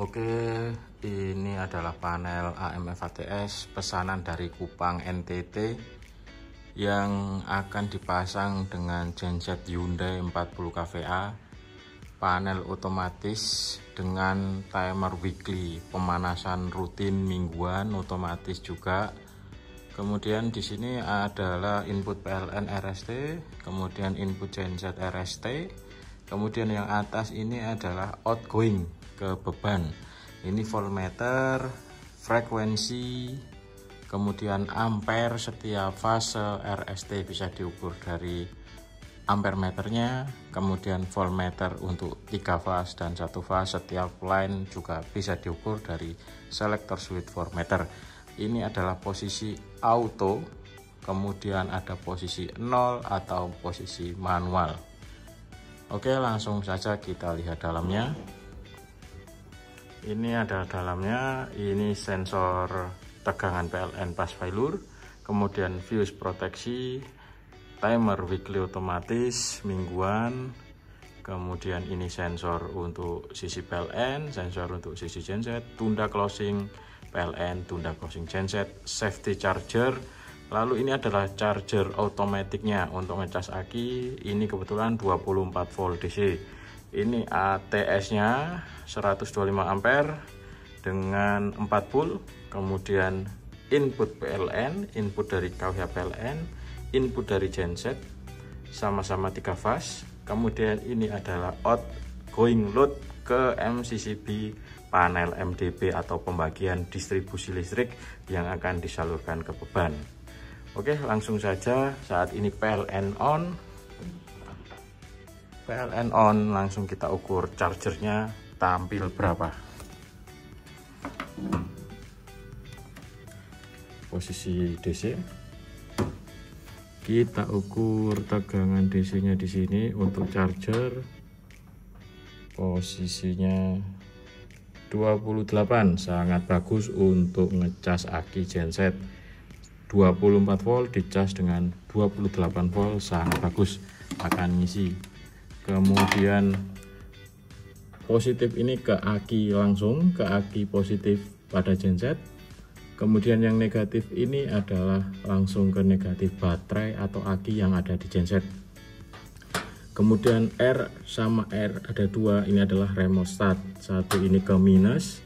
Oke, ini adalah panel AMF ATS pesanan dari Kupang NTT yang akan dipasang dengan genset Hyundai 40 kVA, panel otomatis dengan timer weekly, pemanasan rutin mingguan otomatis juga. Kemudian di sini adalah input PLN RST, kemudian input genset RST, kemudian yang atas ini adalah outgoing ke beban. Ini voltmeter, frekuensi, kemudian ampere setiap fase RST bisa diukur dari ampere meternya, kemudian voltmeter untuk 3 fase dan 1 fase setiap line juga bisa diukur dari selector switch voltmeter. Ini adalah posisi auto, kemudian ada posisi 0 atau posisi manual. Oke, langsung saja kita lihat dalamnya. Ini ada dalamnya, ini sensor tegangan PLN pas failure, kemudian fuse proteksi, timer weekly otomatis mingguan, kemudian ini sensor untuk sisi PLN, sensor untuk sisi genset, tunda closing PLN, tunda closing genset, safety charger. Lalu ini adalah charger otomatiknya untuk ngecas aki. Ini kebetulan 24 volt DC. Ini ATS-nya 125 ampere dengan 4 pul. Kemudian input PLN, input dari KWH PLN, input dari genset, sama-sama 3 fase. Kemudian ini adalah outgoing load ke MCCB panel MDB atau pembagian distribusi listrik yang akan disalurkan ke beban. Oke, langsung saja. Saat ini PLN on, langsung kita ukur chargernya tampil berapa. Posisi DC, kita ukur tegangan DC-nya di sini. Untuk charger posisinya 28, sangat bagus untuk ngecas aki genset. 24 volt dicas dengan 28 volt sangat bagus, akan ngisi. Kemudian positif ini ke aki langsung, ke aki positif pada genset. Kemudian yang negatif ini adalah langsung ke negatif baterai atau aki yang ada di genset. Kemudian R sama R ada dua, ini adalah remote start. Satu ini ke minus,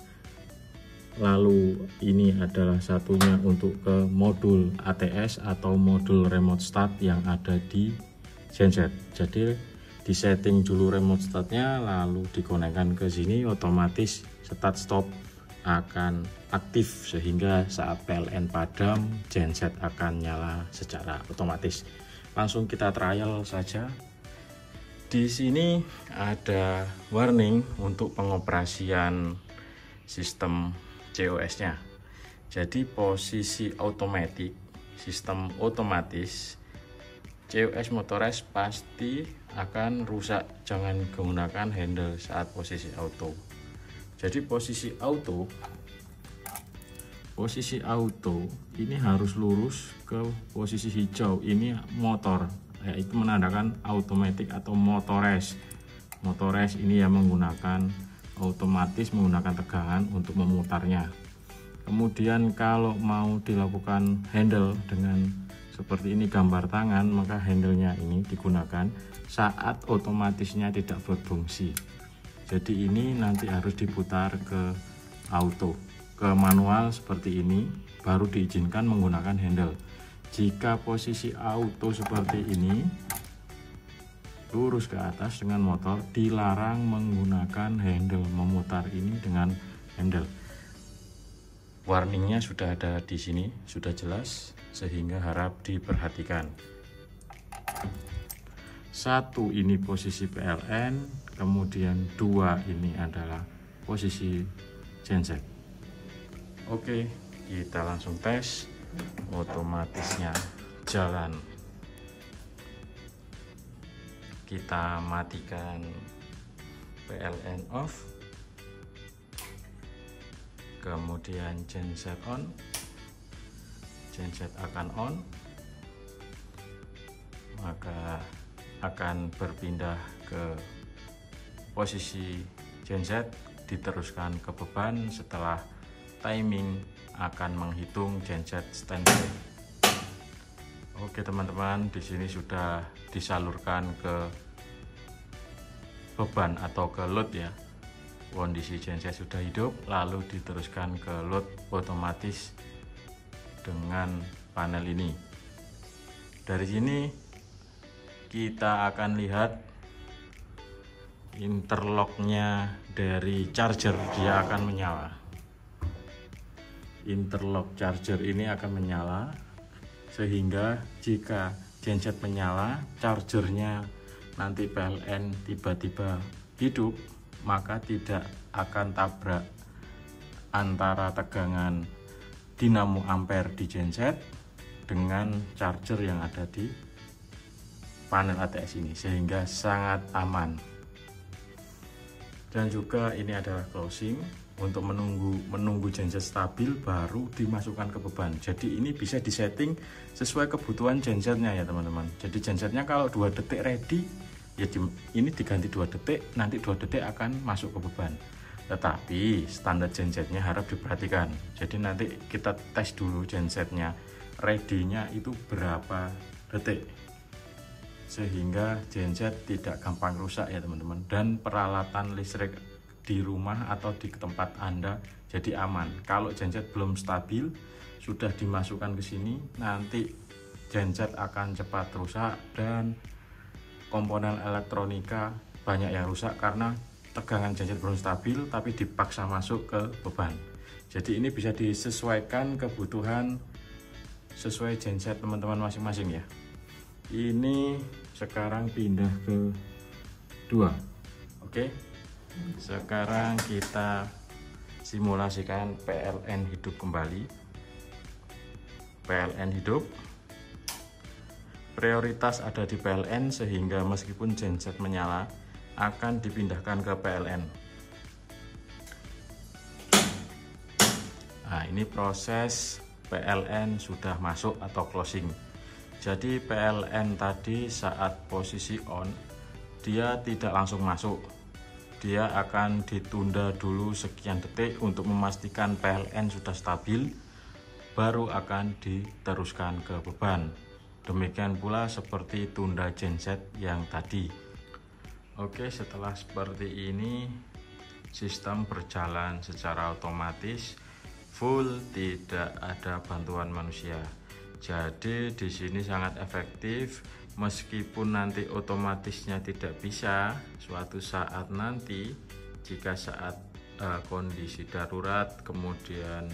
lalu ini adalah satunya untuk ke modul ATS atau modul remote start yang ada di genset. Jadi di setting dulu remote startnya, lalu dikonekkan ke sini, otomatis start stop akan aktif sehingga saat PLN padam genset akan nyala secara otomatis. Langsung kita trial saja. Di sini ada warning untuk pengoperasian sistem COS-nya. Jadi posisi automatic, sistem otomatis, COS motorized pasti akan rusak. Jangan gunakan handle saat posisi auto. Jadi posisi auto ini harus lurus ke posisi hijau. Ini motor, yaitu menandakan automatic atau motorized. Motorized ini yang menggunakan otomatis, menggunakan tegangan untuk memutarnya. Kemudian kalau mau dilakukan handle dengan seperti ini gambar tangan, maka handlenya ini digunakan saat otomatisnya tidak berfungsi. Jadi ini nanti harus diputar ke auto, ke manual seperti ini, baru diizinkan menggunakan handle. Jika posisi auto seperti ini, lurus ke atas dengan motor, dilarang menggunakan handle, memutar ini dengan handle. Warningnya sudah ada di sini, sudah jelas, sehingga harap diperhatikan. Satu ini posisi PLN, kemudian 2 ini adalah posisi genset. Oke, kita langsung tes. Otomatisnya jalan. Kita matikan PLN off, kemudian genset on, genset akan on, maka akan berpindah ke posisi genset diteruskan ke beban setelah timing akan menghitung genset standby. Oke teman-teman, di sini sudah disalurkan ke beban atau ke load ya. Kondisi genset sudah hidup, lalu diteruskan ke load otomatis dengan panel ini. Dari sini kita akan lihat interlocknya dari charger, dia akan menyala. Interlock charger ini akan menyala, sehingga jika genset menyala, chargernya nanti PLN tiba-tiba hidup, maka tidak akan tabrak antara tegangan dinamo ampere di genset dengan charger yang ada di panel ATS ini, sehingga sangat aman. Dan juga ini adalah closing untuk menunggu genset stabil baru dimasukkan ke beban. Jadi ini bisa disetting sesuai kebutuhan gensetnya ya teman-teman. Jadi gensetnya kalau 2 detik ready ya ini diganti 2 detik, nanti 2 detik akan masuk ke beban. Tetapi standar gensetnya harap diperhatikan. Jadi nanti kita tes dulu gensetnya ready-nya itu berapa detik, sehingga genset tidak gampang rusak ya teman-teman. Dan peralatan listrik di rumah atau di tempat Anda jadi aman. Kalau genset belum stabil, sudah dimasukkan ke sini, nanti genset akan cepat rusak dan komponen elektronika banyak yang rusak karena tegangan genset belum stabil tapi dipaksa masuk ke beban. Jadi ini bisa disesuaikan kebutuhan sesuai genset teman-teman masing-masing ya. Ini sekarang pindah ke 2. Oke. Sekarang kita simulasikan PLN hidup kembali. PLN hidup. Prioritas ada di PLN sehingga meskipun genset menyala akan dipindahkan ke PLN. Nah, ini proses PLN sudah masuk atau closing. Jadi PLN tadi saat posisi on, dia tidak langsung masuk. Dia akan ditunda dulu sekian detik untuk memastikan PLN sudah stabil, baru akan diteruskan ke beban. Demikian pula seperti tunda genset yang tadi. Oke, setelah seperti ini sistem berjalan secara otomatis, full, tidak ada bantuan manusia. Jadi di sini sangat efektif. Meskipun nanti otomatisnya tidak bisa, suatu saat nanti jika saat kondisi darurat kemudian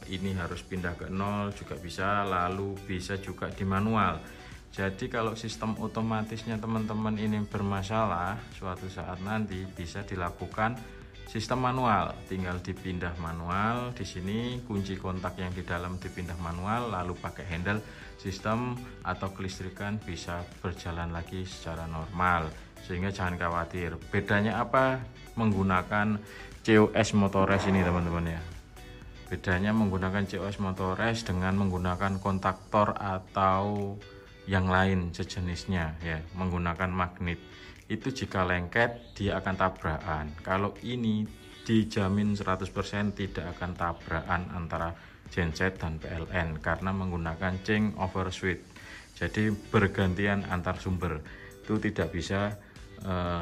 ini harus pindah ke 0 juga bisa, lalu bisa juga di manual. Jadi kalau sistem otomatisnya teman-teman ini bermasalah, suatu saat nanti bisa dilakukan sistem manual, tinggal dipindah manual. Di sini kunci kontak yang di dalam dipindah manual, lalu pakai handle, sistem atau kelistrikan bisa berjalan lagi secara normal, sehingga jangan khawatir. Bedanya apa menggunakan COS Motores ini teman-teman ya? Bedanya menggunakan COS Motores dengan menggunakan kontaktor atau yang lain sejenisnya ya, menggunakan magnet. Itu jika lengket dia akan tabrakan. Kalau ini dijamin 100% tidak akan tabrakan antara genset dan PLN karena menggunakan change over switch. Jadi bergantian antar sumber, itu tidak bisa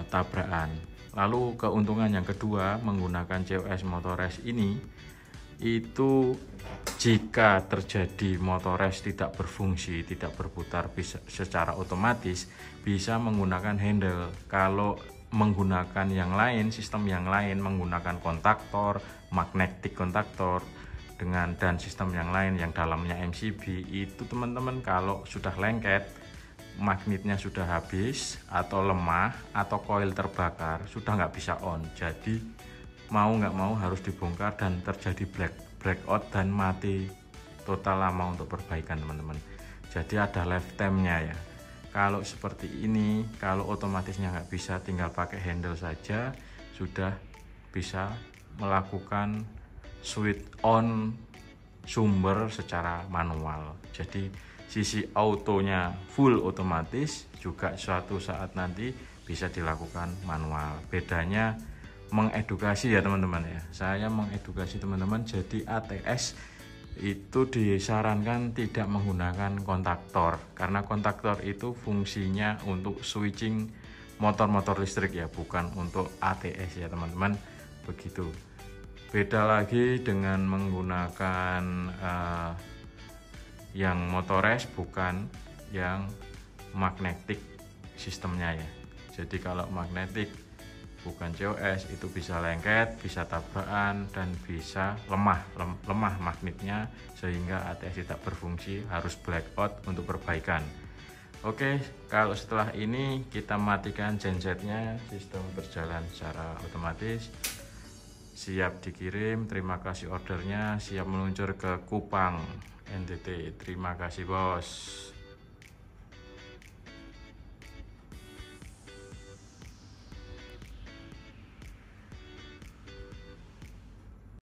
tabrakan. Lalu keuntungan yang kedua menggunakan COS Motores ini, itu jika terjadi motores tidak berfungsi, tidak berputar bisa secara otomatis, bisa menggunakan handle. Kalau menggunakan yang lain, sistem yang lain menggunakan kontaktor, magnetic kontaktor dan sistem yang lain yang dalamnya MCB, itu teman-teman kalau sudah lengket, magnetnya sudah habis atau lemah atau koil terbakar, sudah nggak bisa on. Jadi mau nggak mau harus dibongkar dan terjadi blackout dan mati total lama untuk perbaikan teman-teman. Jadi ada lifetime-nya ya. Kalau seperti ini, kalau otomatisnya nggak bisa, tinggal pakai handle saja sudah bisa melakukan switch on sumber secara manual. Jadi sisi autonya full otomatis, juga suatu saat nanti bisa dilakukan manual. Bedanya mengedukasi ya teman-teman ya. Saya mengedukasi teman-teman, jadi ATS itu disarankan tidak menggunakan kontaktor, karena kontaktor itu fungsinya untuk switching motor-motor listrik ya, bukan untuk ATS ya teman-teman. Begitu. Beda lagi dengan menggunakan yang motores, bukan yang magnetic sistemnya ya. Jadi kalau magnetic bukan COS itu bisa lengket, bisa tabrakan, dan bisa lemah magnetnya sehingga ATS tidak berfungsi, harus blackout untuk perbaikan. Oke, kalau setelah ini kita matikan gensetnya, sistem berjalan secara otomatis, siap dikirim. Terima kasih ordernya, siap meluncur ke Kupang NTT. Terima kasih bos.